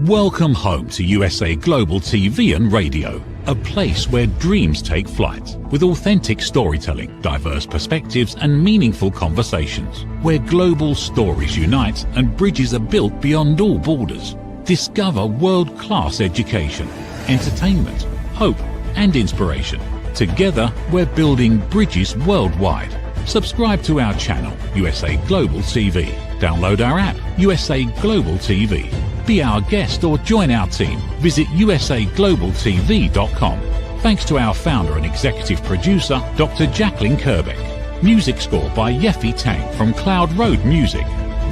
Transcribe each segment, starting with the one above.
Welcome home to USA Global TV and Radio, a place where dreams take flight, with authentic storytelling, diverse perspectives and meaningful conversations, where global stories unite and bridges are built beyond all borders. Discover world-class education, entertainment, hope and inspiration. Together, we're building bridges worldwide. Subscribe to our channel, USA Global TV. Download our app, USA Global TV. Be our guest or join our team. Visit usaglobaltv.com. Thanks to our founder and executive producer, Dr. Jacalyn KERBECK. Music score by Yeffy Tang from Cloud Road Music.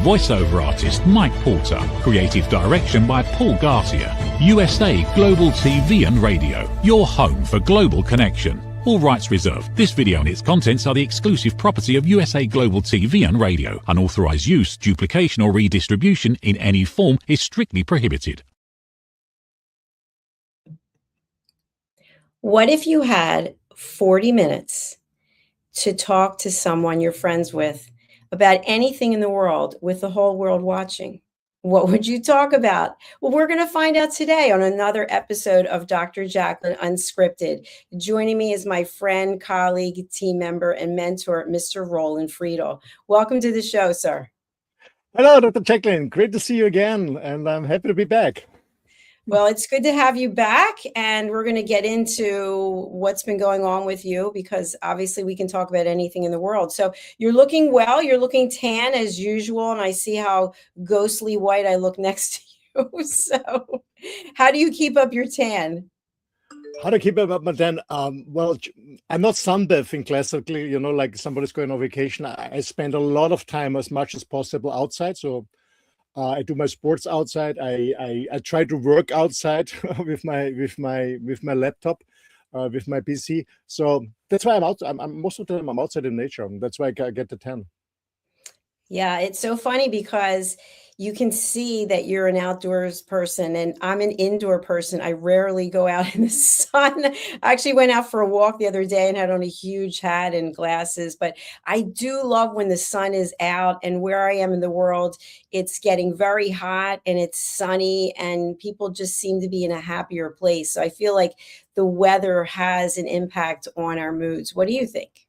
Voiceover artist Mike Porter. Creative direction by Paul Garcia. USA Global TV and Radio. Your home for global connection. All rights reserved. This video and its contents are the exclusive property of USA Global TV and Radio. Unauthorized use, duplication or redistribution in any form is strictly prohibited. What if you had 40 minutes to talk to someone you're friends with about anything in the world with the whole world watching? What would you talk about? Well, we're going to find out today on another episode of Dr. Jacalyn Unscripted. Joining me is my friend, colleague, team member, and mentor, Mr. Roland Friedl. Welcome to the show, sir. Hello, Dr. Jacalyn. Great to see you again, and I'm happy to be back. Well, it's good to have you back, and we're going to get into what's been going on with you, because obviously we can talk about anything in the world. So you're looking well, you're looking tan as usual, and I see how ghostly white I look next to you. So how do you keep up your tan? How to keep up my tan? Well, I'm not sunbathing classically, you know, like somebody's going on vacation. I spend a lot of time as much as possible outside, so I do my sports outside. I try to work outside with my laptop, with my PC. So that's why I'm out. I'm most of the time I'm outside in nature. That's why I get the tan. Yeah, it's so funny because you can see that you're an outdoors person and I'm an indoor person. I rarely go out in the sun. I actually went out for a walk the other day and had on a huge hat and glasses, but I do love when the sun is out, and where I am in the world, it's getting very hot and it's sunny and people just seem to be in a happier place. So I feel like the weather has an impact on our moods. What do you think?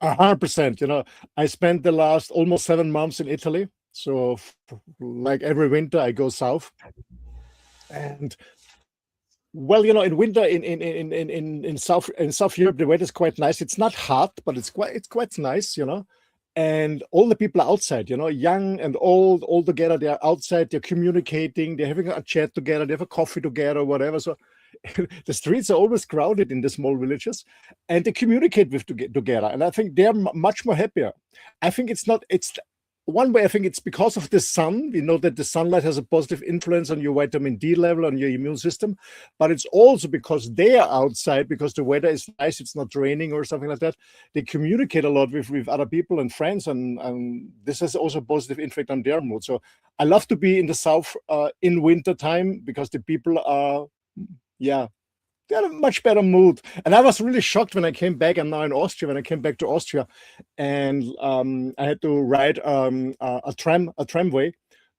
100%. You know, I spent the last almost 7 months in Italy. So like every winter I go south, and well, you know, in winter in South Europe, the weather is quite nice. It's not hot, but it's quite nice, you know, and all the people are outside, you know, young and old, all together. They're outside, they're communicating, they're having a chat together, they have a coffee together, whatever. So the streets are always crowded in the small villages, and they communicate together. And I think they're much more happier. I think it's one way. I think it's because of the sun. We know that the sunlight has a positive influence on your vitamin D level, on your immune system, but it's also because they are outside, because the weather is nice, it's not raining or something like that. They communicate a lot with other people and friends, and this has also a positive impact on their mood. So I love to be in the south in winter time, because the people are, yeah, they had a much better mood. And I was really shocked when I came back. I'm now in Austria. When I came back to Austria, and I had to ride a tramway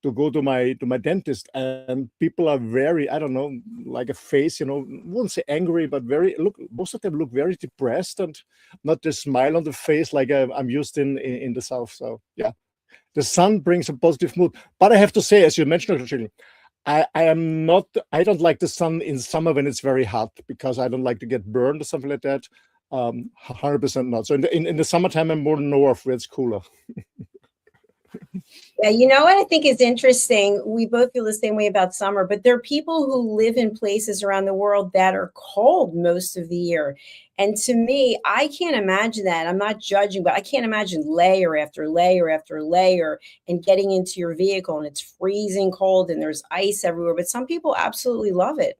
to go to my dentist, and people are very, I don't know, like a face, you know, I wouldn't say angry, but most of them look very depressed and not the smile on the face like I'm used in the south. So yeah, the sun brings a positive mood. But I have to say, as you mentioned, actually, I don't like the sun in summer when it's very hot, because I don't like to get burned or something like that. 100% not. So in the summertime, I'm more north where it's cooler. Yeah, you know what I think is interesting? We both feel the same way about summer, but there are people who live in places around the world that are cold most of the year. And to me, I can't imagine that. I'm not judging, but I can't imagine layer after layer after layer and getting into your vehicle and it's freezing cold and there's ice everywhere. But some people absolutely love it.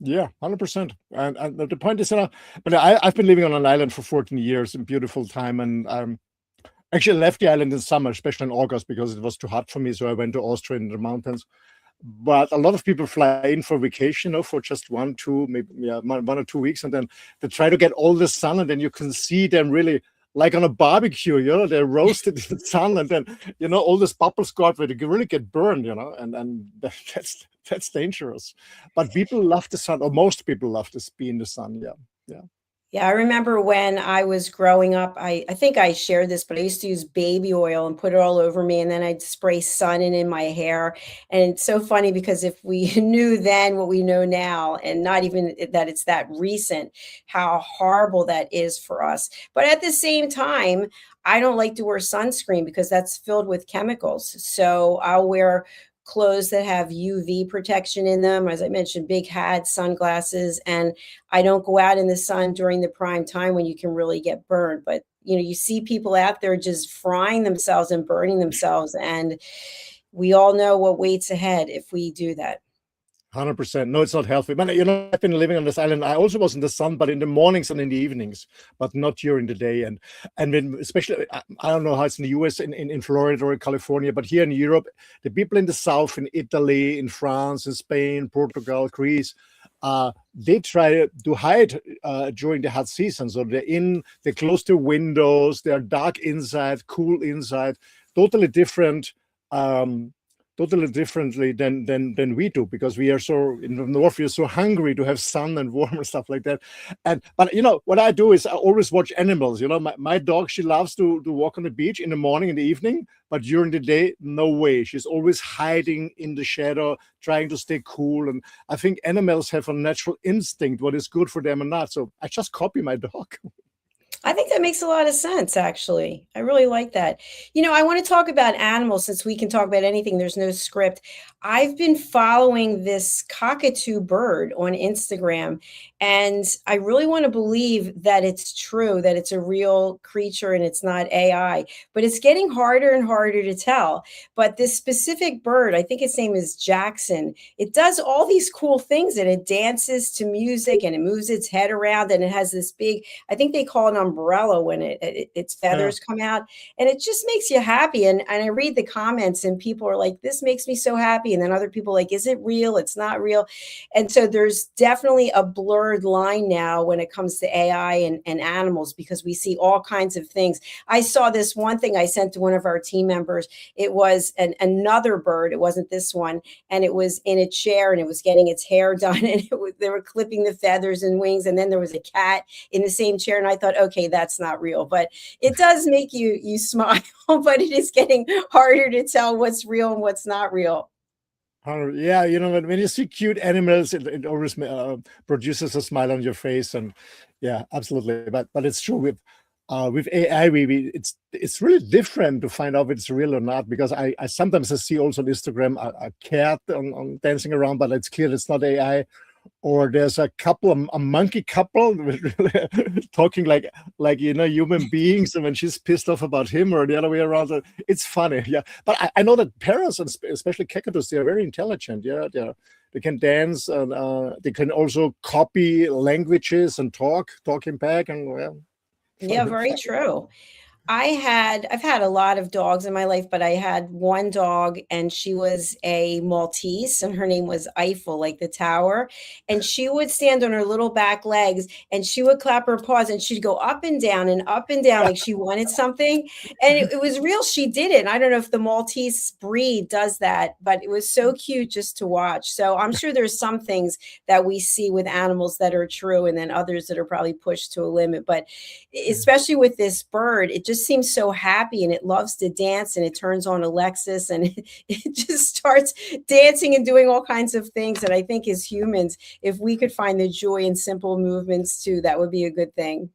Yeah, 100%. And the point is, but I've been living on an island for 14 years in beautiful time, and actually left the island in summer, especially in August, because it was too hot for me. So I went to Austria in the mountains. But a lot of people fly in for vacation, you know, for just 1 or 2 weeks, and then they try to get all the sun, and then you can see them really like on a barbecue, you know, they're roasted in the sun, and then, you know, all this bubbles go out where they can really get burned, you know, and That's dangerous. But people love the sun, or most people love to be in the sun. Yeah. Yeah. Yeah, I remember when I was growing up, I think I shared this, but I used to use baby oil and put it all over me, and then I'd spray sun in my hair. And it's so funny because if we knew then what we know now, and not even that it's that recent, how horrible that is for us. But at the same time, I don't like to wear sunscreen because that's filled with chemicals. So I'll wear clothes that have UV protection in them. As I mentioned, big hats, sunglasses, and I don't go out in the sun during the prime time when you can really get burned. But you see people out there just frying themselves and burning themselves, and we all know what waits ahead if we do that. 100%. No, it's not healthy. But I've been living on this island. I also was in the sun, but in the mornings and in the evenings, but not during the day. And when, especially, I don't know how it's in the US, in Florida or in California, but here in Europe, the people in the south, in Italy, in France, in Spain, Portugal, Greece, they try to hide during the hot season. So they close their windows, they're dark inside, cool inside, totally different. Totally differently than we do, because we are so in the north, we are so hungry to have sun and warm and stuff like that. But what I do is I always watch animals. My dog, she loves to walk on the beach in the morning and the evening, but during the day, no way. She's always hiding in the shadow, trying to stay cool. And I think animals have a natural instinct what is good for them and not. So I just copy my dog. I think that makes a lot of sense, actually. I really like that. I want to talk about animals since we can talk about anything. There's no script. I've been following this cockatoo bird on Instagram, and I really want to believe that it's true, that it's a real creature and it's not AI, but it's getting harder and harder to tell. But this specific bird, I think its name is Jackson, it does all these cool things, and it dances to music and it moves its head around, and it has this big, I think they call it an umbrella when its feathers come out, and it just makes you happy. And I read the comments, and people are like, this makes me so happy. And then other people are like, is it real? It's not real. And so there's definitely a blurred line now when it comes to AI and animals, because we see all kinds of things. I saw this one thing I sent to one of our team members. It was another bird. It wasn't this one. And it was in a chair, and it was getting its hair done, and they were clipping the feathers and wings. And then there was a cat in the same chair. And I thought, okay, that's not real, but it does make you smile. But it is getting harder to tell what's real and what's not real. Yeah, when you see cute animals, it always produces a smile on your face, and yeah, absolutely. But it's true with AI, it's really different to find out if it's real or not, because I sometimes see also on Instagram a cat on dancing around, but it's clear it's not AI. Or there's a monkey couple talking like human beings, and when she's pissed off about him, or the other way around. It's funny, yeah. But I know that parrots, and especially cockatoos, they are very intelligent. Yeah, they can dance, and they can also copy languages and talking back, and well. Yeah, very true. I've had a lot of dogs in my life, but I had one dog, and she was a Maltese, and her name was Eiffel, like the tower. And she would stand on her little back legs, and she would clap her paws, and she'd go up and down like she wanted something. And it was real. She did it. And I don't know if the Maltese breed does that, but it was so cute just to watch. So I'm sure there's some things that we see with animals that are true, and then others that are probably pushed to a limit. But especially with this bird, it just seems so happy, and it loves to dance, and it turns on Alexis, and it just starts dancing and doing all kinds of things. And I think as humans, if we could find the joy in simple movements too, that would be a good thing.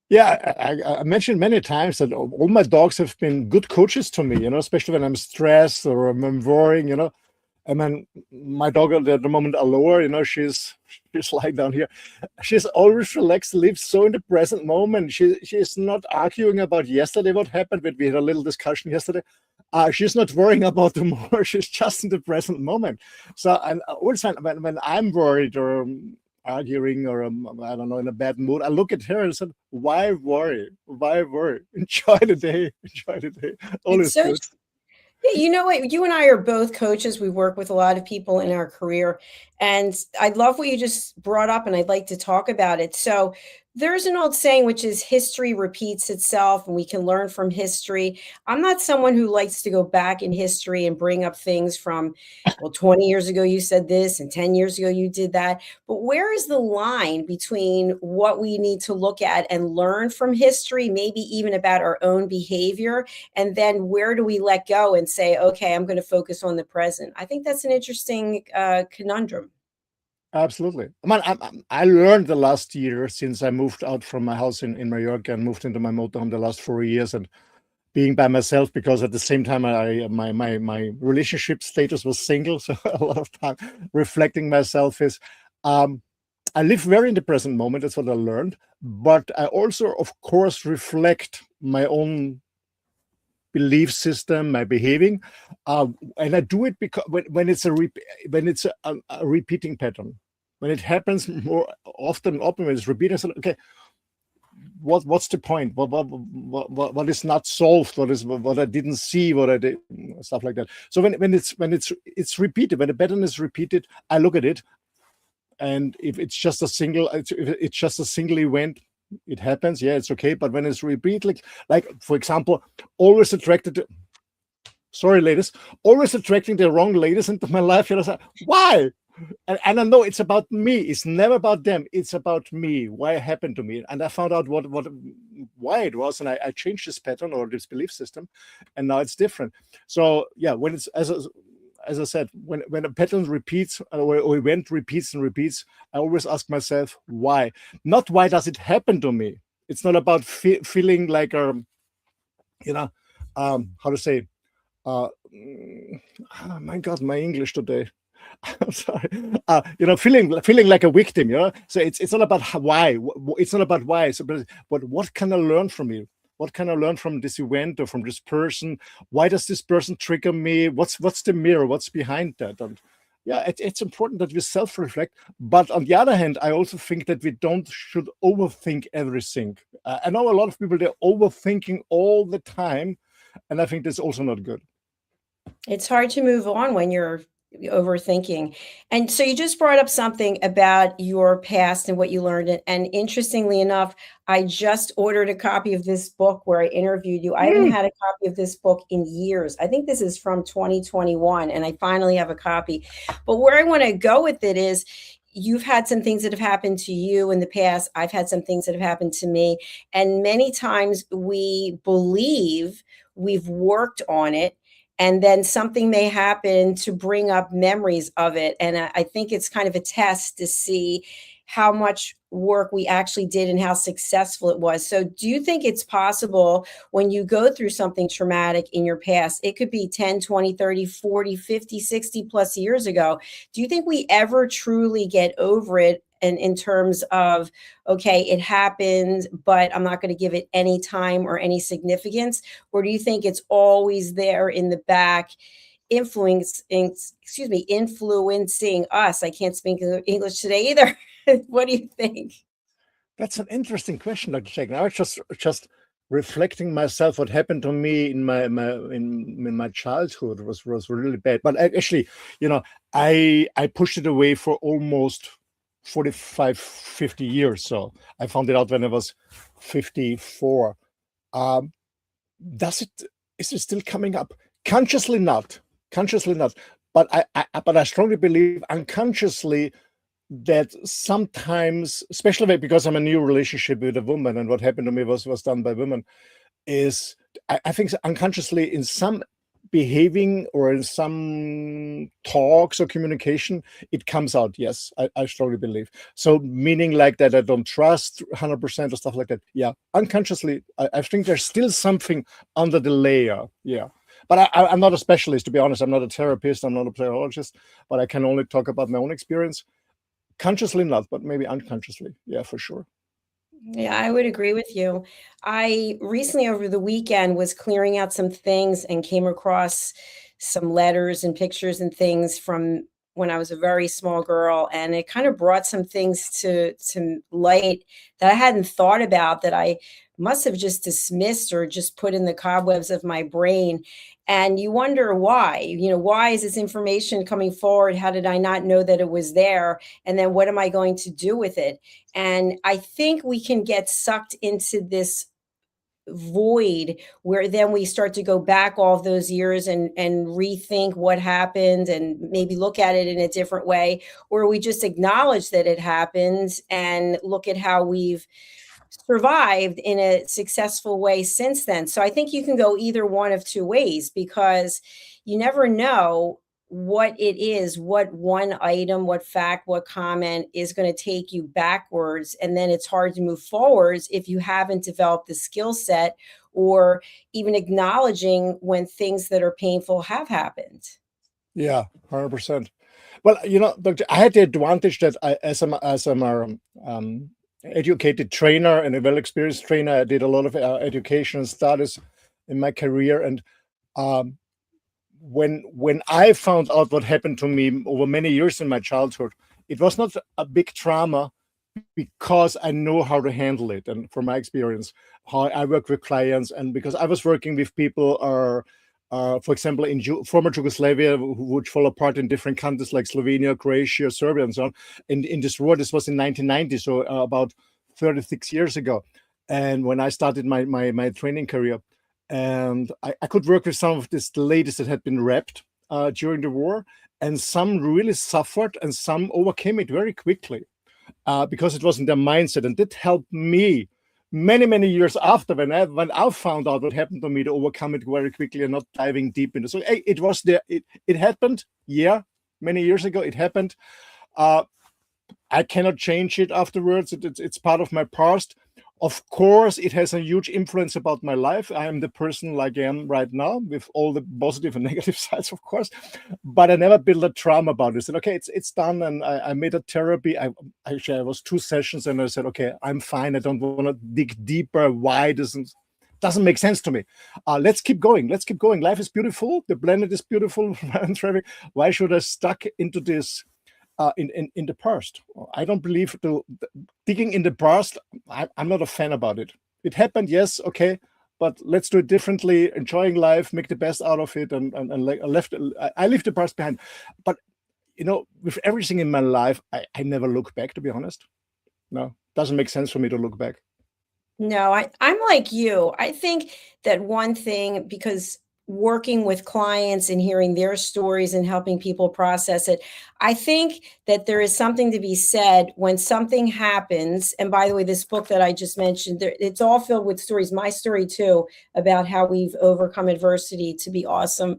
Yeah, I mentioned many times that all my dogs have been good coaches to me, especially when I'm stressed or I'm worrying, And then my dog at the moment, Aloha, she's lying down here. She's always relaxed, lives so in the present moment. She's not arguing about yesterday, what happened. We had a little discussion yesterday. She's not worrying about tomorrow. She's just in the present moment. So and all the time when I'm worried or arguing or I don't know, in a bad mood, I look at her and said, why worry? Why worry? Enjoy the day. Enjoy the day. All is good. Yeah, you know what? You and I are both coaches. We work with a lot of people in our career. And I love what you just brought up, and I'd like to talk about it. So There's an old saying, which is history repeats itself and we can learn from history. I'm not someone who likes to go back in history and bring up things from, well, 20 years ago you said this and 10 years ago you did that. But where is the line between what we need to look at and learn from history, maybe even about our own behavior? And then where do we let go and say, okay, I'm going to focus on the present? I think that's an interesting conundrum. Absolutely. I learned the last year since I moved out from my house in Mallorca and moved into my motorhome the last 4 years and being by myself, because at the same time my relationship status was single. So a lot of time reflecting myself is I live very in the present moment. That's what I learned. But I also, of course, reflect my own belief system, my behaving, and I do it because when it's a repeating pattern. When it happens more often, when it's repeating, so, okay, what's the point? What is not solved? What I didn't see? What I did, stuff like that. So when it's repeated, when the pattern is repeated, I look at it, and if it's just a single event, it happens. Yeah, it's okay. But when it's repeated, like for example, always attracting the wrong ladies into my life. You know, why? And I know it's about me. It's never about them. It's about me. Why it happened to me? And I found out why it was, and I changed this pattern or this belief system, and now it's different. So yeah, when it's as I said, when a pattern repeats or event repeats and repeats, I always ask myself why. Not why does it happen to me. It's not about feeling like how to say. Oh my God, my English today. I'm sorry. Feeling like a victim. So it's not about why. It's not about why. So, but what can I learn from you? What can I learn from this event or from this person? Why does this person trigger me? What's the mirror? What's behind that? And yeah, it's important that we self-reflect. But on the other hand, I also think that we should overthink everything. I know a lot of people, they're overthinking all the time, and I think that's also not good. It's hard to move on when you're overthinking. And so you just brought up something about your past and what you learned. And interestingly enough, I just ordered a copy of this book where I interviewed you. I haven't had a copy of this book in years. I think this is from 2021, and I finally have a copy. But where I want to go with it is, you've had some things that have happened to you in the past. I've had some things that have happened to me. And many times we believe we've worked on it, and then something may happen to bring up memories of it. And I think it's kind of a test to see how much work we actually did and how successful it was. So do you think it's possible when you go through something traumatic in your past, it could be 10, 20, 30, 40, 50, 60 plus years ago, do you think we ever truly get over it? And in terms of, okay, it happened, but I'm not going to give it any time or any significance? Or do you think it's always there in the back, influencing us? I can't speak English today either. What do you think? That's an interesting question, Dr. Jacalyn. I was just reflecting myself what happened to me in my childhood was really bad. But actually, I pushed it away for almost 45, 50 years. So I found it out when I was 54. Is it still coming up? Consciously not. But I strongly believe unconsciously that sometimes, especially because I'm in a new relationship with a woman, and what happened to me was done by women, is I think unconsciously in some behaving or in some talks or communication, it comes out. Yes, I strongly believe. So meaning like that I don't trust 100% or stuff like that. Yeah, unconsciously, I think there's still something under the layer. Yeah. But I'm not a specialist, to be honest. I'm not a therapist. I'm not a psychologist. But I can only talk about my own experience. Consciously not, but maybe unconsciously. Yeah, for sure. Yeah, I would agree with you. I recently over the weekend was clearing out some things and came across some letters and pictures and things from when I was a very small girl. And it kind of brought some things to light that I hadn't thought about, that I must have just dismissed or just put in the cobwebs of my brain. And you wonder why, why is this information coming forward? How did I not know that it was there? And then what am I going to do with it? And I think we can get sucked into this void where then we start to go back all of those years and rethink what happened and maybe look at it in a different way, or we just acknowledge that it happened and look at how we've survived in a successful way since then. So I think you can go either one of two ways, because you never know what it is, what one item, what fact, what comment is going to take you backwards. And then it's hard to move forwards if you haven't developed the skill set or even acknowledging when things that are painful have happened. Yeah, 100%. Well, Doctor, I had the advantage that as an educated trainer and a well-experienced trainer, I did a lot of education and studies in my career. And when I found out what happened to me over many years in my childhood, it was not a big trauma, because I know how to handle it. And from my experience, how I work with clients, and because I was working with people, for example, in former Yugoslavia, who would fall apart in different countries like Slovenia, Croatia, Serbia, and so on. In this war, this was in 1990, so about 36 years ago. And when I started my training career, and I could work with some of these ladies that had been raped during the war, and some really suffered, and some overcame it very quickly because it wasn't their mindset, and that helped me many years after, when I found out what happened to me, to overcome it very quickly and not diving deep into. So it was there. It happened. Yeah, many years ago it happened. I cannot change it afterwards. It's part of my past. Of course, it has a huge influence about my life. I am the person like I am right now, with all the positive and negative sides, of course. But I never built a trauma about it. I said, okay, it's done. And I made a therapy. I was 2 sessions, and I said, okay, I'm fine. I don't want to dig deeper. Why doesn't make sense to me. Let's keep going. Let's keep going. Life is beautiful. The planet is beautiful. Why should I stuck into this? In the past, I don't believe digging in the past. I'm not a fan about it. It happened, yes, okay, but let's do it differently. Enjoying life, make the best out of it, and I leave the past behind. But with everything in my life, I never look back. To be honest, no, doesn't make sense for me to look back. No, I'm like you. I think that one thing, because working with clients and hearing their stories and helping people process it, I think that there is something to be said when something happens. And by the way, this book that I just mentioned, it's all filled with stories, my story too, about how we've overcome adversity to be awesome.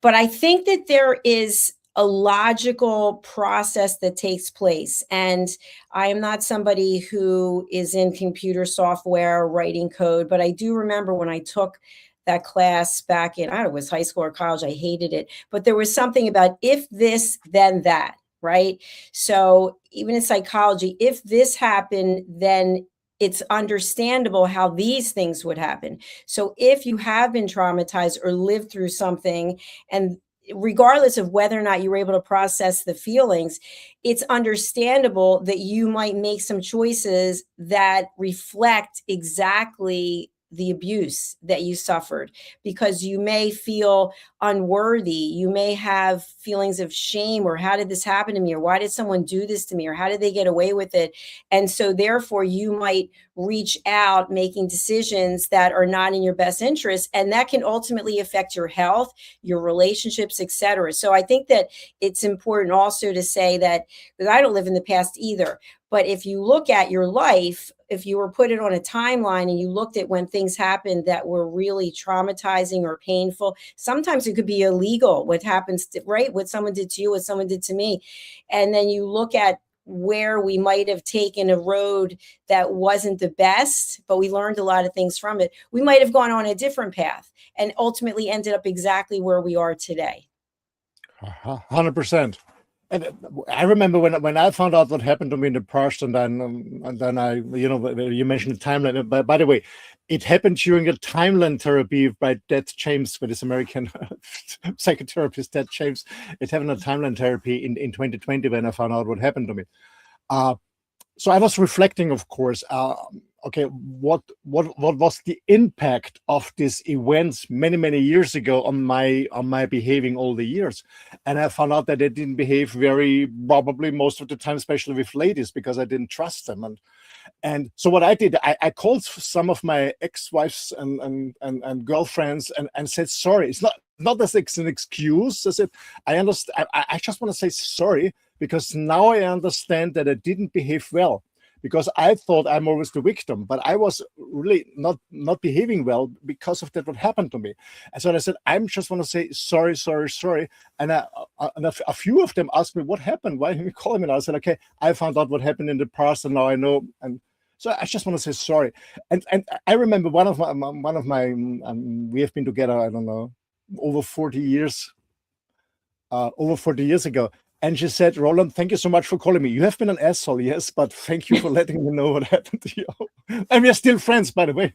But I think that there is a logical process that takes place. And I am not somebody who is in computer software writing code, but I do remember when I took that class back in, I don't know, it was high school or college. I hated it, but there was something about if this, then that, right? So even in psychology, if this happened, then it's understandable how these things would happen. So if you have been traumatized or lived through something, and regardless of whether or not you were able to process the feelings, it's understandable that you might make some choices that reflect exactly the abuse that you suffered, because you may feel unworthy. You may have feelings of shame, or how did this happen to me? Or why did someone do this to me? Or how did they get away with it? And so therefore you might reach out making decisions that are not in your best interest. And that can ultimately affect your health, your relationships, etc. So I think that it's important also to say that, because I don't live in the past either, but if you look at your life, if you were put it on a timeline and you looked at when things happened that were really traumatizing or painful, sometimes it could be illegal, what happens, right? What someone did to you, what someone did to me. And then you look at where we might have taken a road that wasn't the best, but we learned a lot of things from it. We might have gone on a different path and ultimately ended up exactly where we are today. 100%. And I remember when I found out what happened to me in the past, and then I, you mentioned the timeline. By the way, it happened during a timeline therapy by Ted James, with this American psychotherapist, Ted James. It happened a timeline therapy in 2020 when I found out what happened to me. So I was reflecting, of course. okay, what was the impact of these events many years ago on my behaving all the years? And I found out that I didn't behave very probably most of the time, especially with ladies, because I didn't trust them. And so what I did, I called some of my ex-wives and girlfriends and said sorry. It's not as an excuse. I said, I understand. I just want to say sorry, because now I understand that I didn't behave well, because I thought I'm always the victim, but I was really not behaving well because of that what happened to me. And so I said, I just want to say sorry. And a few of them asked me, what happened? Why didn't you call me? And I said, okay, I found out what happened in the past, and now I know. And so I just want to say sorry. And I remember one of my we have been together, I don't know, over 40 years ago. And she said, Roland, thank you so much for calling me. You have been an asshole, yes, but thank you for letting me know what happened to you. And we are still friends, by the way.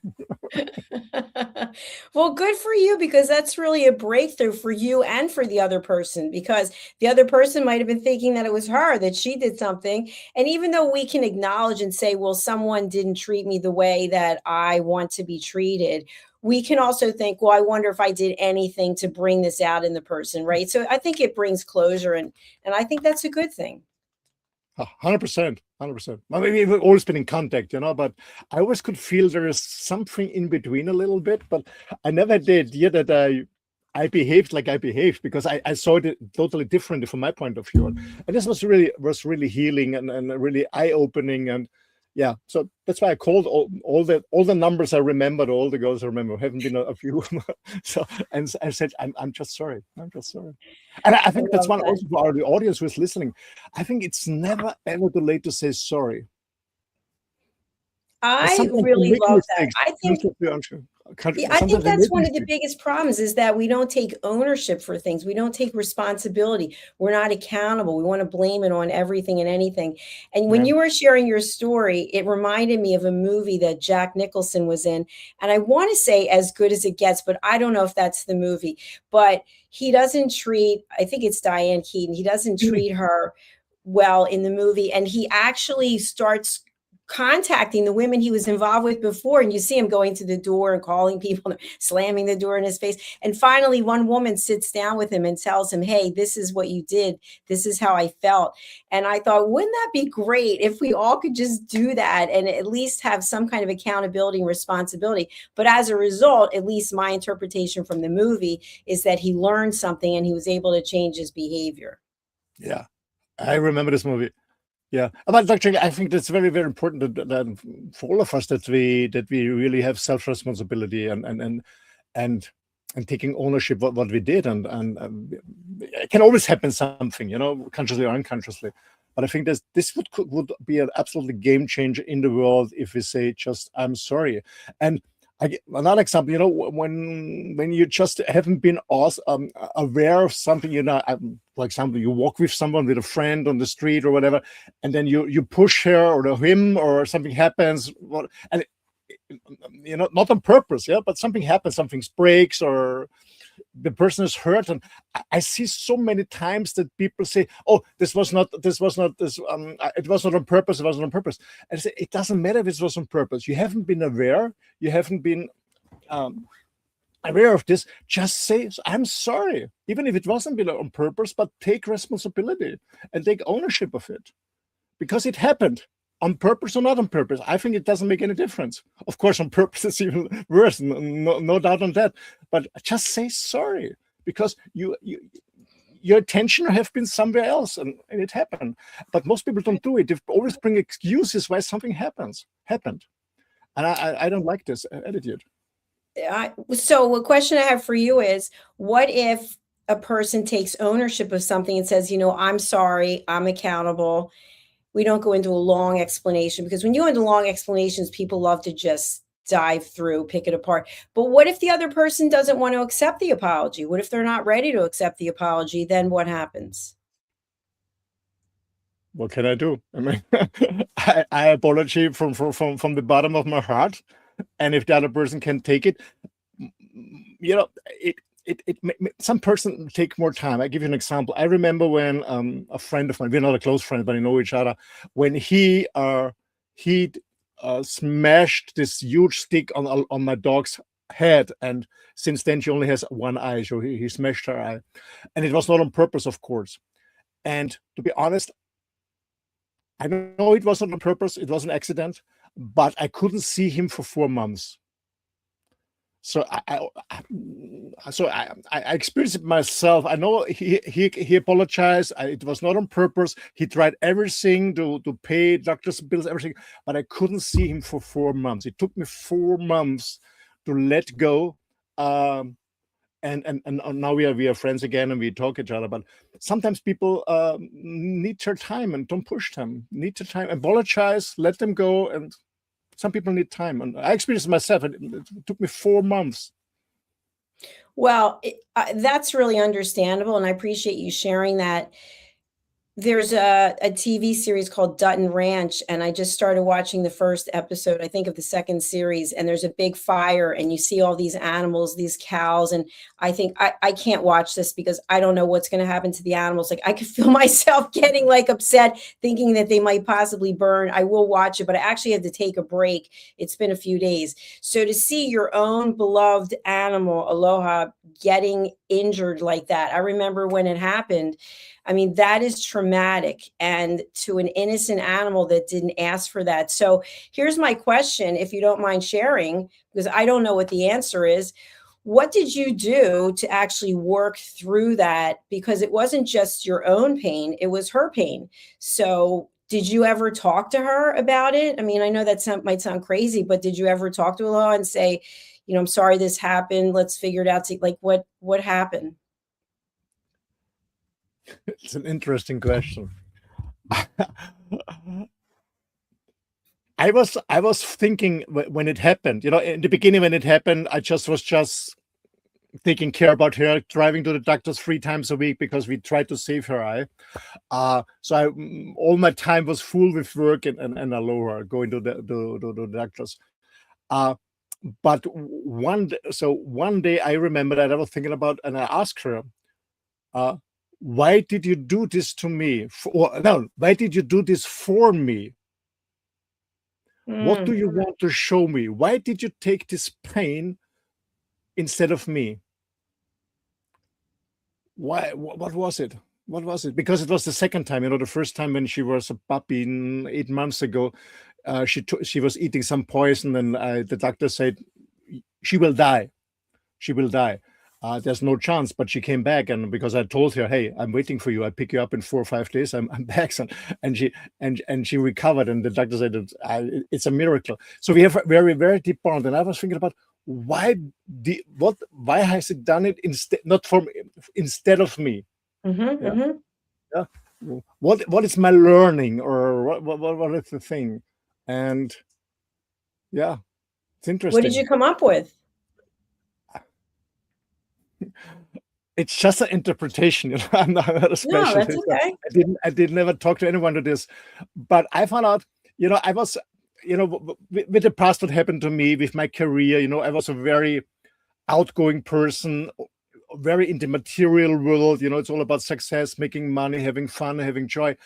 Well, good for you, because that's really a breakthrough for you and for the other person, because the other person might have been thinking that it was her, that she did something. And even though we can acknowledge and say, well, someone didn't treat me the way that I want to be treated, we can also think, well, I wonder if I did anything to bring this out in the person, right? So I think it brings closure, and I think that's a good thing. 100%. I mean, we've always been in contact, but I always could feel there is something in between a little bit, but I never did yet that I behaved like I behaved, because I saw it totally differently from my point of view. And this was really healing and really eye-opening. And yeah, so that's why I called all the numbers I remembered, all the girls I remember. Haven't been a few. So, and I said, I'm just sorry. And I think that's one also for the audience who is listening. I think it's never ever too late to say sorry. I really love that. I think that's one of the biggest problems, is that we don't take ownership for things. We don't take responsibility. We're not accountable. We want to blame it on everything and anything. And when you were sharing your story, it reminded me of a movie that Jack Nicholson was in. And I want to say As Good as It Gets, but I don't know if that's the movie. But he doesn't treat, I think it's Diane Keaton, he doesn't treat her well in the movie. And he actually starts contacting the women he was involved with before, and you see him going to the door and calling people, slamming the door in his face. And finally, one woman sits down with him and tells him, hey, this is what you did. This is how I felt. And I thought, wouldn't that be great if we all could just do that and at least have some kind of accountability and responsibility? But as a result, at least my interpretation from the movie is that he learned something and he was able to change his behavior. Yeah, I remember this movie. Yeah, but actually, I think that's very important that for all of us that we really have self-responsibility and taking ownership of what we did, and it can always happen something, consciously or unconsciously. But I think this would be an absolutely game changer in the world if we say just I'm sorry. And another example, when you just haven't been aware of something, for example, you walk with someone, with a friend on the street or whatever, and then you push her or him, or something happens, and not on purpose, but something happens, something breaks, or the person is hurt. And I see so many times that people say, oh, it was not on purpose, And I say, it doesn't matter if it was on purpose. You haven't been aware, you haven't been aware of this. Just say, I'm sorry, even if it wasn't on purpose, but take responsibility and take ownership of it, because it happened. On purpose or not on purpose, I think it doesn't make any difference. Of course, on purpose is even worse, no doubt on that. But just say sorry, because your attention have been somewhere else, and it happened. But most people don't do it. They always bring excuses why something happened. And I don't like this attitude. So a question I have for you is, what if a person takes ownership of something and says, I'm sorry, I'm accountable? We don't go into a long explanation, because when you go into long explanations, people love to just dive through, pick it apart. But what if the other person doesn't want to accept the apology? What if they're not ready to accept the apology? Then what happens? What can I do? I mean, I apologize from the bottom of my heart. And if the other person can take it, some person take more time. I give you an example. I remember when a friend of mine, we're not a close friend, but we know each other, when he smashed this huge stick on my dog's head, and since then she only has one eye, so he smashed her eye, and it was not on purpose, of course. And to be honest, I know it wasn't on purpose, it was an accident, but I couldn't see him for 4 months. So I experienced it myself. I know he apologized. It was not on purpose. He tried everything to pay doctor's bills, everything, but I couldn't see him for 4 months. It took me 4 months to let go. And now we are friends again, and we talk each other. But sometimes people need their time, and don't push them. Need their time. Apologize, let them go, and some people need time. And I experienced it myself. It took me 4 months. Well, that's really understandable, and I appreciate you sharing that. There's a TV series called Dutton Ranch, and I just started watching the first episode, I think, of the second series, and there's a big fire, and you see all these animals, these cows, and I think I can't watch this because I don't know what's going to happen to the animals. Like, I could feel myself getting like upset, thinking that they might possibly burn. I will watch it, but I actually had to take a break. It's been a few days. So to see your own beloved animal, Aloha, getting injured like that, I remember when it happened. I mean, that is traumatic, and to an innocent animal that didn't ask for that. So here's my question, if you don't mind sharing, because I don't know what the answer is. What did you do to actually work through that? Because it wasn't just your own pain, it was her pain. So did you ever talk to her about it? I mean, I know that might sound crazy, but did you ever talk to Aloha and say, you know, I'm sorry this happened, let's figure it out? Like, what happened? It's an interesting question. I was thinking when it happened, you know, in the beginning when it happened, I was just taking care about her, driving to the doctors 3 times a week because we tried to save her eye. So all my time was full with work and Aloha, going to the doctors. But one day I remember that I was thinking about, and I asked her, why did you do this to me? Why did you do this for me? What do you want to show me? Why did you take this pain instead of me? Why? What was it? What was it? Because it was the second time. You know, the first time when she was a puppy 8 months ago, she was eating some poison, and the doctor said she will die. She will die. There's no chance, but she came back, and because I told her, "Hey, I'm waiting for you. I pick you up in 4 or 5 days. I'm back," and she recovered. And the doctor said it's a miracle. So we have a very, very deep bond. And I was thinking about why has it done it instead of me? Yeah. What is my learning, or what is the thing? And yeah, it's interesting. What did you come up with? It's just an interpretation, you know. I'm not a specialist. No, that's okay. I did never talk to anyone to this, but I found out, you know, I was, you know, with the past, what happened to me with my career, you know, I was a very outgoing person, very in the material world, you know, it's all about success, making money, having fun, having joy.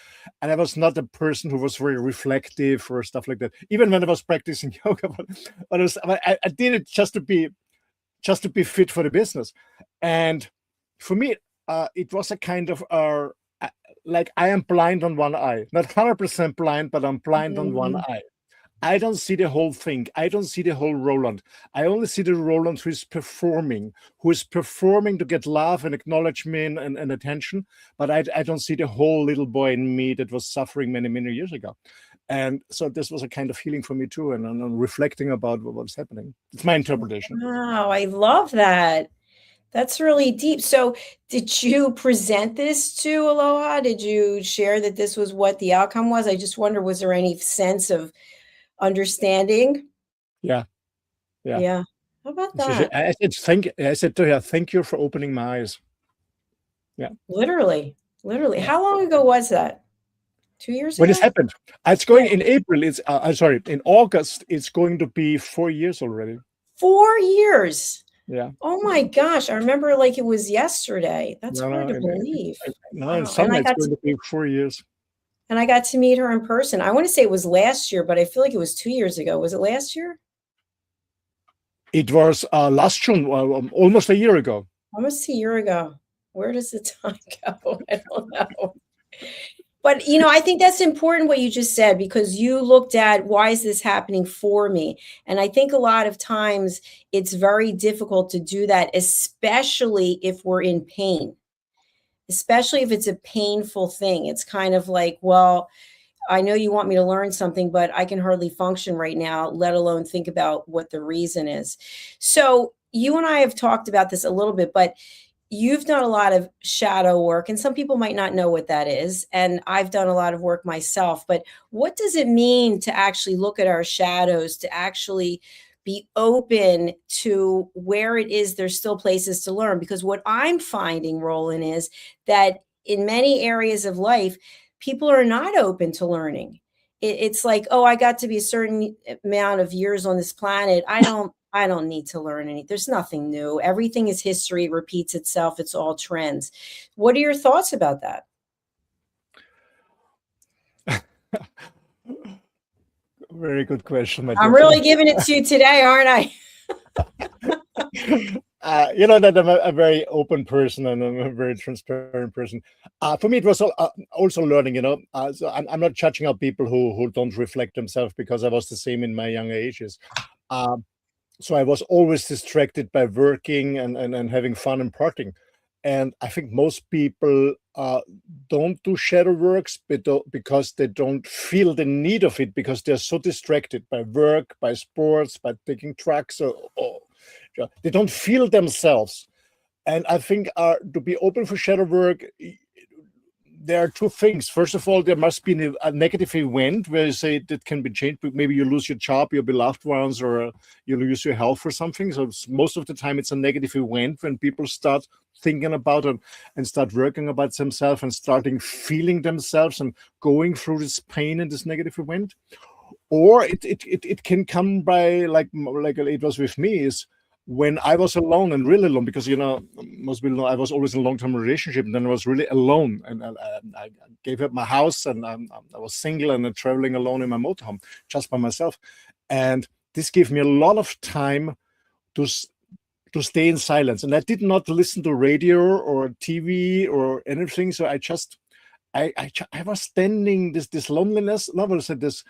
And I was not a person who was very reflective or stuff like that. Even when I was practicing yoga, but I did it just to be fit for the business. And for me, it was a kind of like I am blind on one eye, not 100% blind, but I'm blind on one eye. I don't see the whole thing. I don't see the whole Roland. I only see the Roland who is performing to get love and acknowledgement and attention. But I don't see the whole little boy in me that was suffering many, many years ago. And so this was a kind of healing for me too, and I'm reflecting about what's happening. It's my interpretation. Wow, I love that. That's really deep. So did you present this to Aloha? Did you share that this was what the outcome was? I just wonder, was there any sense of understanding? Yeah. How about that? I said to her, thank you for opening my eyes. Yeah. Literally. Yeah. How long ago was that? 2 years ago? When it happened. It's going in April. In August, it's going to be 4 years already. 4 years. Yeah. Oh my gosh. I remember like it was yesterday. That's hard to believe. In summer it's going to be 4 years. and I got to meet her in person. I want to say it was last year, but I feel like it was 2 years ago. Was it last year? It was last June, almost a year ago. Almost a year ago. Where does the time go? I don't know. But, you know, I think that's important what you just said, because you looked at, why is this happening for me? And I think a lot of times it's very difficult to do that, especially if we're in pain, especially if it's a painful thing. It's kind of like, well, I know you want me to learn something, but I can hardly function right now, let alone think about what the reason is. So you and I have talked about this a little bit, but you've done a lot of shadow work, and some people might not know what that is. And I've done a lot of work myself, but what does it mean to actually look at our shadows, to actually be open to where it is there's still places to learn? Because what I'm finding, Roland, is that in many areas of life, people are not open to learning. It's like, oh, I got to be a certain amount of years on this planet. I don't need to learn anything. There's nothing new. Everything is history. It repeats itself. It's all trends. What are your thoughts about that? Very good question. I'm really giving it to you today, aren't I? You know that I'm a very open person, and I'm a very transparent person. For me, it was also learning, you know. So I'm not judging out people who don't reflect themselves, because I was the same in my young ages. So I was always distracted by working and having fun and partying. And I think most people don't do shadow works because they don't feel the need of it, because they're so distracted by work, by sports, by taking drugs, or they don't feel themselves. And I think to be open for shadow work, there are two things. First of all, there must be a negative event where you say that can be changed. Maybe you lose your job, your beloved ones, or you lose your health or something. So most of the time it's a negative event when people start thinking about it and start working about themselves and starting feeling themselves and going through this pain and this negative event. Or it can come by, like it was with me, is when I was alone and really alone, because, you know, most people know I was always in a long-term relationship, and then I was really alone, and I gave up my house, and I was single and traveling alone in my motorhome, just by myself. And this gave me a lot of time to stay in silence. And I did not listen to radio or TV or anything. So I was standing this loneliness. No, I said this.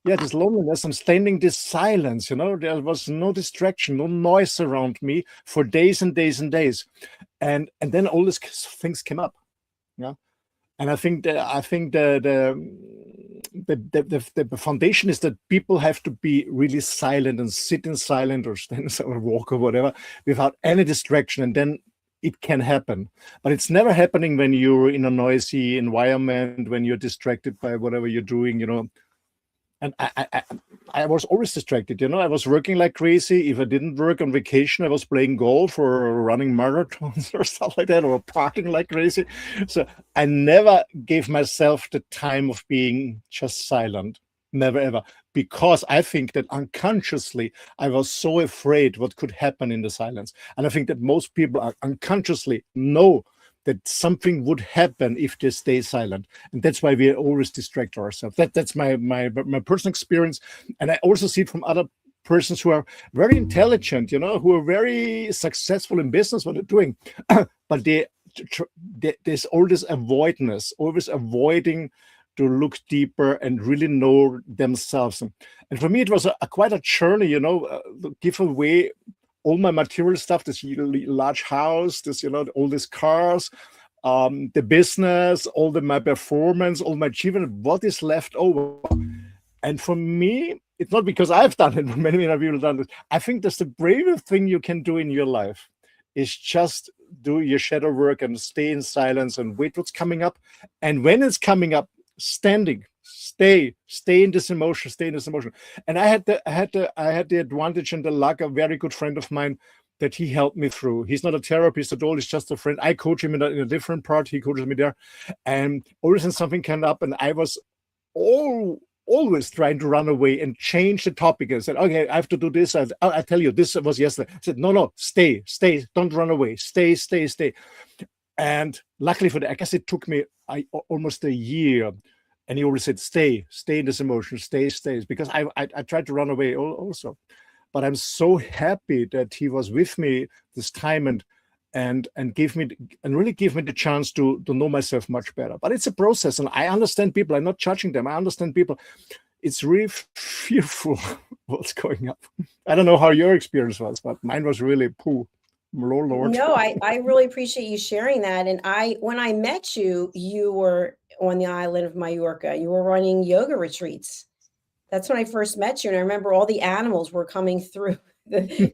Yeah, this loneliness, I'm standing this silence, you know, there was no distraction, no noise around me for days and days and days. And then all these things came up. Yeah. And I think the foundation is that people have to be really silent and sit in silence or stand or walk or whatever without any distraction. And then it can happen. But it's never happening when you're in a noisy environment, when you're distracted by whatever you're doing, you know. And I was always distracted, you know. I was working like crazy. If I didn't work on vacation, I was playing golf or running marathons or stuff like that, or partying like crazy. So I never gave myself the time of being just silent. Never, ever. Because I think that unconsciously, I was so afraid what could happen in the silence. And I think that most people are unconsciously know that something would happen if they stay silent, and that's why we always distract ourselves. That's my personal experience, and I also see it from other persons who are very intelligent, you know, who are very successful in business, what they're doing, but there's all this avoidance, always avoiding to look deeper and really know themselves. And for me, it was quite a journey, you know, to give away all my material stuff, this large house, this, you know, all these cars, the business, my performance, all my achievement, what is left over. And for me, it's not because I've done it, but many people have done it. I think that's the bravest thing you can do in your life, is just do your shadow work and stay in silence and wait what's coming up. And when it's coming up, stay in this emotion, And I had the advantage and the luck, a very good friend of mine, that he helped me through. He's not a therapist at all, he's just a friend. I coach him in a different part, he coaches me there. And always when something came up, and I was always trying to run away and change the topic, and said, okay, I have to do this. I tell you, this was yesterday. I said, no, stay, don't run away, stay. And luckily for that, I guess it took me almost a year And he always said, stay in this emotion, stay, because I tried to run away also. But I'm so happy that he was with me this time and really give me the chance to know myself much better. But it's a process, and I understand people. I'm not judging them. I understand people. It's really fearful what's going up. I don't know how your experience was, but mine was really poo. Lord. No, I really appreciate you sharing that. And when I met you, you were on the island of Mallorca. You were running yoga retreats. That's when I first met you. And I remember all the animals were coming through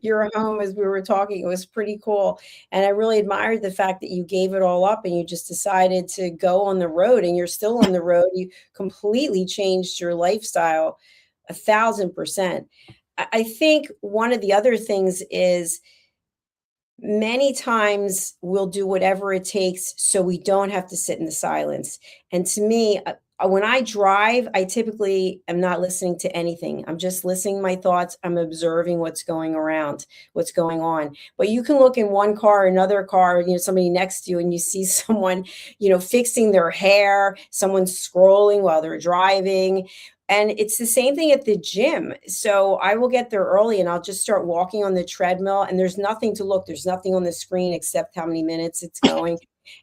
your home as we were talking. It was pretty cool. And I really admired the fact that you gave it all up and you just decided to go on the road, and you're still on the road. You completely changed your lifestyle 1,000%. I think one of the other things is, many times we'll do whatever it takes so we don't have to sit in the silence. And to me, when I drive, I typically am not listening to anything. I'm just listening to my thoughts. I'm observing what's going around, what's going on. But you can look in one car, another car, somebody next to you, and you see someone, fixing their hair, someone scrolling while they're driving. And it's the same thing at the gym. So I will get there early and I'll just start walking on the treadmill, and there's nothing to look. There's nothing on the screen except how many minutes it's going.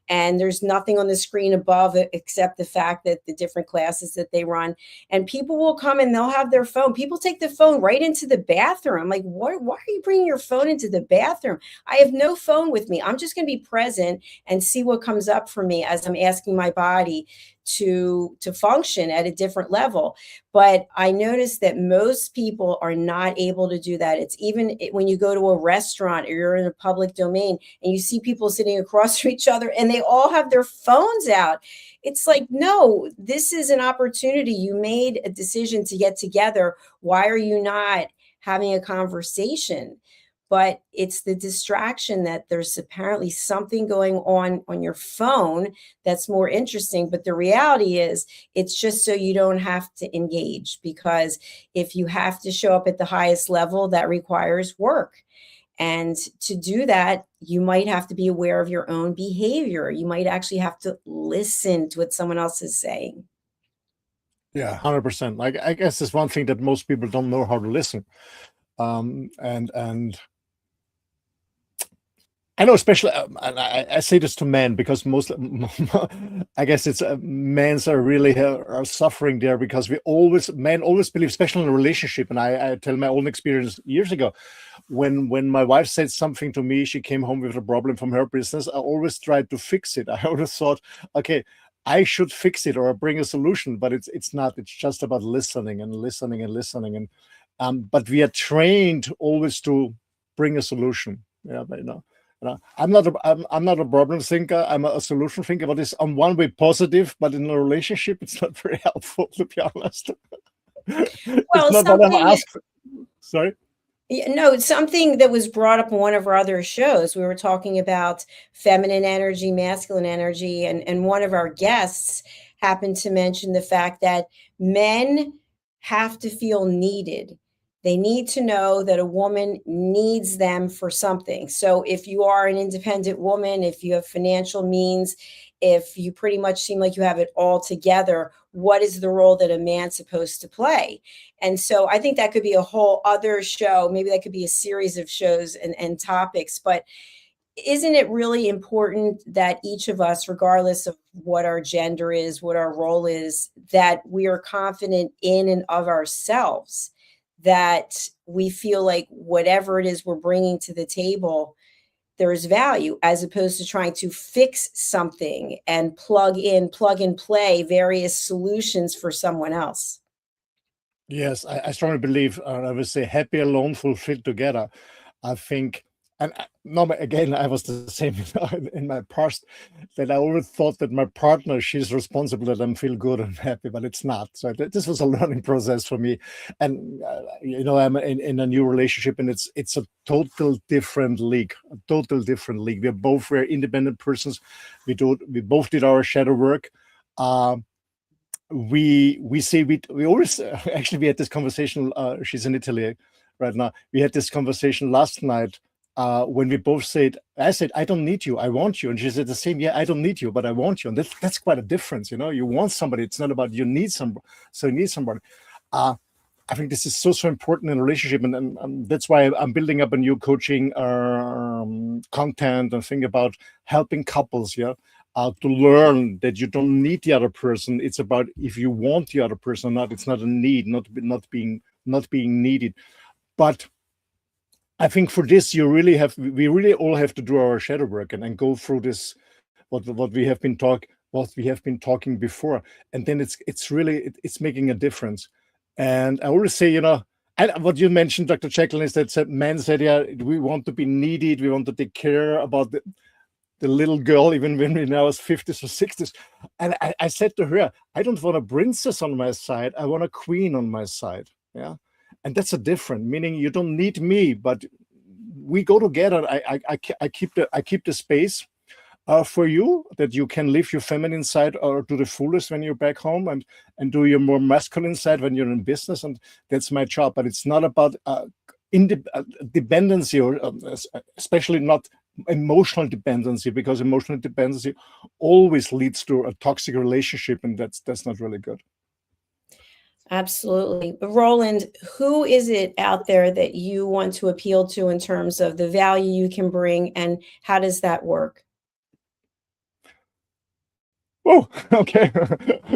And there's nothing on the screen above it except the fact that the different classes that they run. And people will come and they'll have their phone. People take the phone right into the bathroom. I'm like, why are you bringing your phone into the bathroom? I have no phone with me. I'm just going to be present and see what comes up for me as I'm asking my body to function at a different level. But I noticed that most people are not able to do that. It's even when you go to a restaurant or you're in a public domain and you see people sitting across from each other and they all have their phones out. It's like, no, this is an opportunity. You made a decision to get together. Why are you not having a conversation? But it's the distraction that there's apparently something going on your phone that's more interesting. But the reality is it's just so you don't have to engage, because if you have to show up at the highest level, that requires work. And to do that, you might have to be aware of your own behavior. You might actually have to listen to what someone else is saying. Yeah, 100%. Like, I guess it's one thing that most people don't know how to listen. And I know, especially, and I say this to men because most, I guess it's men are really are suffering there, because men always believe, especially in a relationship. And I tell my own experience years ago, when my wife said something to me, she came home with a problem from her business, I always tried to fix it. I always thought, okay, I should fix it or bring a solution, but it's not. It's just about listening and listening and listening. And but we are trained always to bring a solution. Yeah, but I'm not a problem thinker. I'm a solution thinker, but it's on one way positive, but in a relationship, it's not very helpful, to be honest. Well, Sorry? No, something that was brought up in one of our other shows, we were talking about feminine energy, masculine energy, and one of our guests happened to mention the fact that men have to feel needed. They need to know that a woman needs them for something. So if you are an independent woman, if you have financial means, if you pretty much seem like you have it all together, what is the role that a man's supposed to play? And so I think that could be a whole other show. Maybe that could be a series of shows and topics. But isn't it really important that each of us, regardless of what our gender is, what our role is, that we are confident in and of ourselves, that we feel like whatever it is we're bringing to the table, there is value, as opposed to trying to fix something and plug and play various solutions for someone else. Yes, I strongly believe, I would say, happy alone, fulfilled together. I think, and no, again, I was the same in my past, that I always thought that my partner, she's responsible that I feel good and happy, but it's not. So this was a learning process for me. And, I'm in a new relationship, and it's a total different league, We're both very independent persons. We both did our shadow work. We always actually, we had this conversation. She's in Italy right now. We had this conversation last night. when we both said, I said, I don't need you, I want you. And she said the same, yeah, I don't need you, but I want you. And that's quite a difference, you know. You want somebody, it's not about you need somebody, so you need somebody. I think this is so important in a relationship, and that's why I'm building up a new coaching content and think about helping couples, yeah, to learn that you don't need the other person. It's about if you want the other person or not. It's not a need, not being needed. But I think for this, we really all have to do our shadow work and go through this, what we have been talking before, and then it's really making a difference. And I always say, you know, what you mentioned, Dr. Jacalyn, is that men said, yeah, we want to be needed, we want to take care about the little girl, even when we're now 50s or 60s. And I said to her, I don't want a princess on my side, I want a queen on my side. Yeah. And that's a different, meaning you don't need me, but we go together. I keep the space for you, that you can live your feminine side or to the fullest when you're back home, and do your more masculine side when you're in business. And that's my job. But it's not about dependency, or especially not emotional dependency, because emotional dependency always leads to a toxic relationship, and that's not really good. Absolutely. Roland, who is it out there that you want to appeal to in terms of the value you can bring, and how does that work? Oh, okay.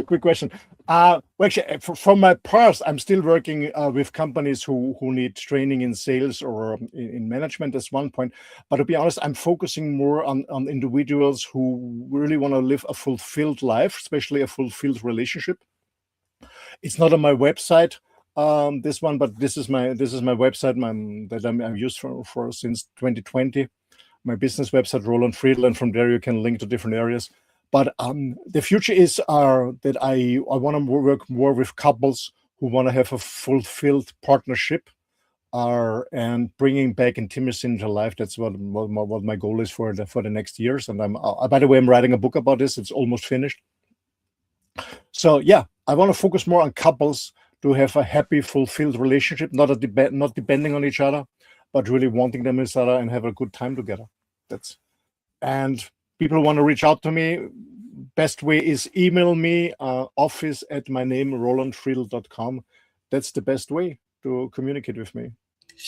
Quick question. Well, actually, from my past, I'm still working with companies who need training in sales or in management at one point. But to be honest, I'm focusing more on individuals who really want to live a fulfilled life, especially a fulfilled relationship. It's not on my website, this one, but this is my website that I'm used for since 2020. My business website, Roland Friedl, and from there you can link to different areas. But the future is that I want to work more with couples who want to have a fulfilled partnership, and bringing back intimacy into life. That's what my goal is for the next years. And by the way, I'm writing a book about this. It's almost finished. So yeah, I want to focus more on couples to have a happy, fulfilled relationship, not depending on each other, but really wanting them each other and have a good time together. And people want to reach out to me. Best way is email me, office at my name, rolandfriedl.com. That's the best way to communicate with me.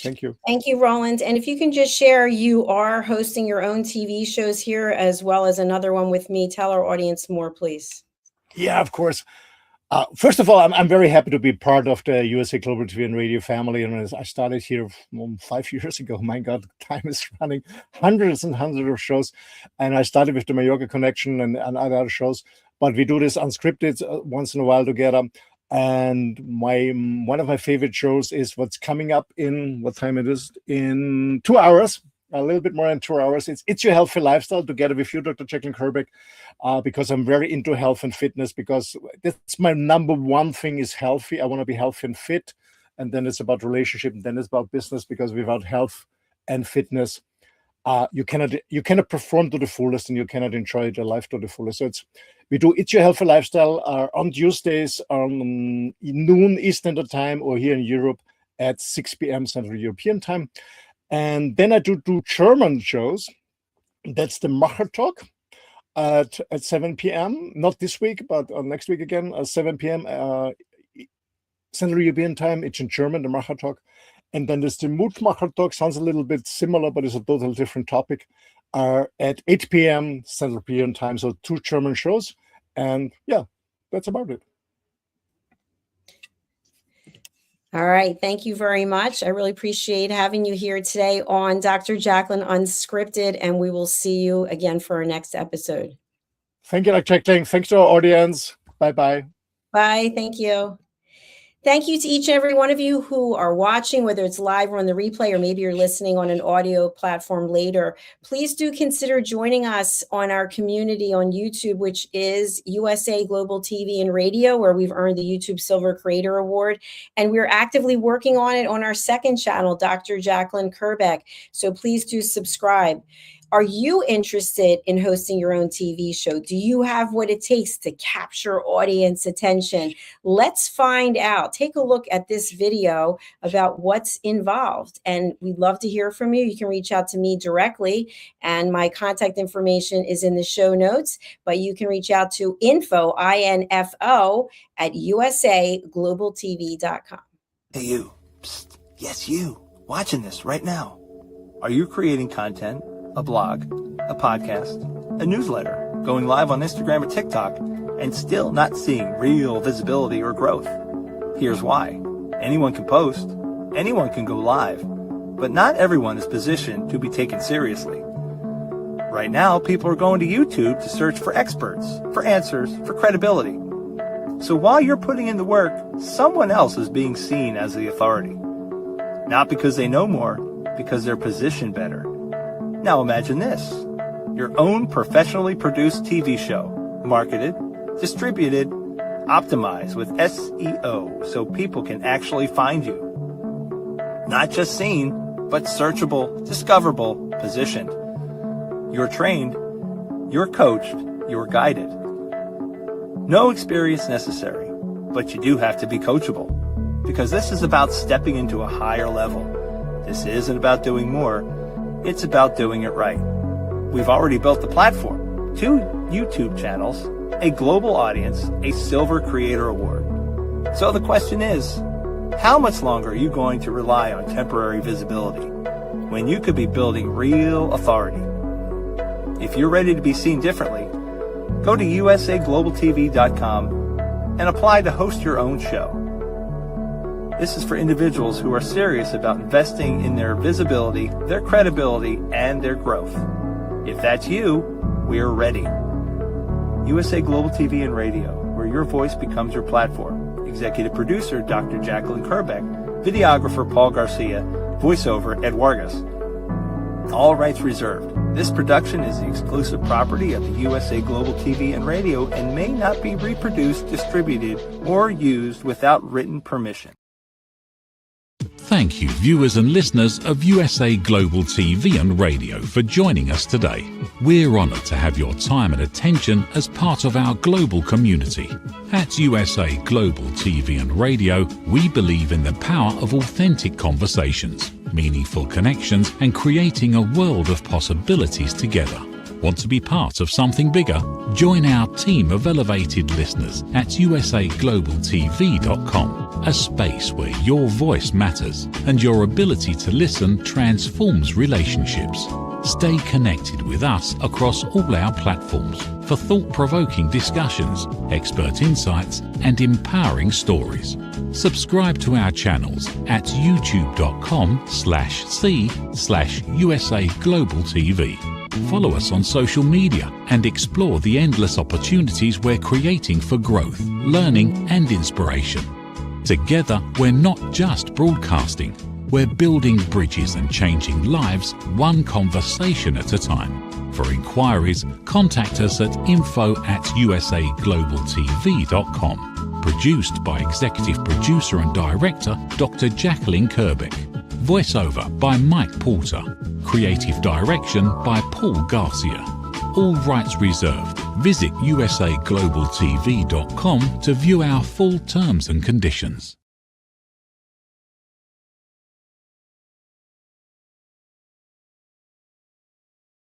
Thank you. Thank you, Roland. And if you can just share, you are hosting your own TV shows here, as well as another one with me. Tell our audience more, please. Yeah, of course. First of all, I'm very happy to be part of the USA Global TV and Radio family. And I started here 5 years ago. My God, time is running. Hundreds and hundreds of shows. And I started with the Mallorca Connection and other shows. But we do this unscripted once in a while together. And one of my favorite shows is what's coming up in, what time it is? In 2 hours. A little bit more than 2 hours. It's Your Healthy Lifestyle, together with you, Dr. Jacalyn KERBECK, because I'm very into health and fitness, because that's my number one thing is healthy. I want to be healthy and fit. And then it's about relationship, and then it's about business, because without health and fitness, you cannot perform to the fullest, and you cannot enjoy the life to the fullest. So we do It's Your Healthy Lifestyle on Tuesdays on noon Eastern time, or here in Europe at 6 p.m. Central European time. And then I do German shows. That's the Macher Talk at 7 p.m. Not this week, but next week again, 7 p.m. Central European time. It's in German, the Macher Talk. And then there's the Mutmacher Talk. Sounds a little bit similar, but it's a totally different topic. At 8 p.m. Central European time. So 2 German shows. And yeah, that's about it. All right. Thank you very much. I really appreciate having you here today on Dr. Jacalyn Unscripted, and we will see you again for our next episode. Thank you, Dr. Jacalyn. Thanks to our audience. Bye-bye. Bye. Thank you. Thank you to each and every one of you who are watching, whether it's live or on the replay, or maybe you're listening on an audio platform later. Please do consider joining us on our community on YouTube, which is USA Global TV and Radio, where we've earned the YouTube Silver Creator Award. And we're actively working on it on our second channel, Dr. Jacalyn KERBECK. So please do subscribe. Are you interested in hosting your own TV show? Do you have what it takes to capture audience attention? Let's find out. Take a look at this video about what's involved. And we'd love to hear from you. You can reach out to me directly, and my contact information is in the show notes, but you can reach out to info, I-N-F-O, at usaglobaltv.com. Hey, you. Psst. Yes, you. Watching this right now. Are you creating content, a blog, a podcast, a newsletter, going live on Instagram or TikTok, and still not seeing real visibility or growth? Here's why. Anyone can post, anyone can go live, but not everyone is positioned to be taken seriously. Right now, people are going to YouTube to search for experts, for answers, for credibility. So while you're putting in the work, someone else is being seen as the authority. Not because they know more, because they're positioned better. Now imagine this. Your own professionally produced TV show, marketed, distributed, optimized with SEO so people can actually find you. Not just seen, but searchable, discoverable, positioned. You're trained, you're coached, you're guided. No experience necessary, but you do have to be coachable, because this is about stepping into a higher level. This isn't about doing more, it's about doing it right. We've already built the platform, 2 YouTube channels, a global audience, a Silver Creator Award. So the question is, how much longer are you going to rely on temporary visibility when you could be building real authority? If you're ready to be seen differently, go to usaglobaltv.com and apply to host your own show. This is for individuals who are serious about investing in their visibility, their credibility, and their growth. If that's you, we're ready. USA Global TV and Radio, where your voice becomes your platform. Executive producer, Dr. Jacalyn KERBECK. Videographer, Paul Garcia. Voiceover, Ed Vargas. All rights reserved. This production is the exclusive property of the USA Global TV and Radio and may not be reproduced, distributed, or used without written permission. Thank you, viewers and listeners of USA Global TV and Radio, for joining us today. We're honoured to have your time and attention as part of our global community. At USA Global TV and Radio, we believe in the power of authentic conversations, meaningful connections, and creating a world of possibilities together. Want to be part of something bigger? Join our team of elevated listeners at usaglobaltv.com, a space where your voice matters and your ability to listen transforms relationships. Stay connected with us across all our platforms for thought-provoking discussions, expert insights, and empowering stories. Subscribe to our channels at youtube.com/c/USAGlobalTV. Follow us on social media and explore the endless opportunities we're creating for growth, learning, and inspiration. Together, we're not just broadcasting, we're building bridges and changing lives one conversation at a time. For inquiries, contact us at info@usaglobaltv.com. Produced by Executive Producer and Director Dr. Jacalyn KERBECK. Voiceover by Mike Porter. Creative direction by Paul Garcia. All rights reserved. Visit usaglobaltv.com to view our full terms and conditions.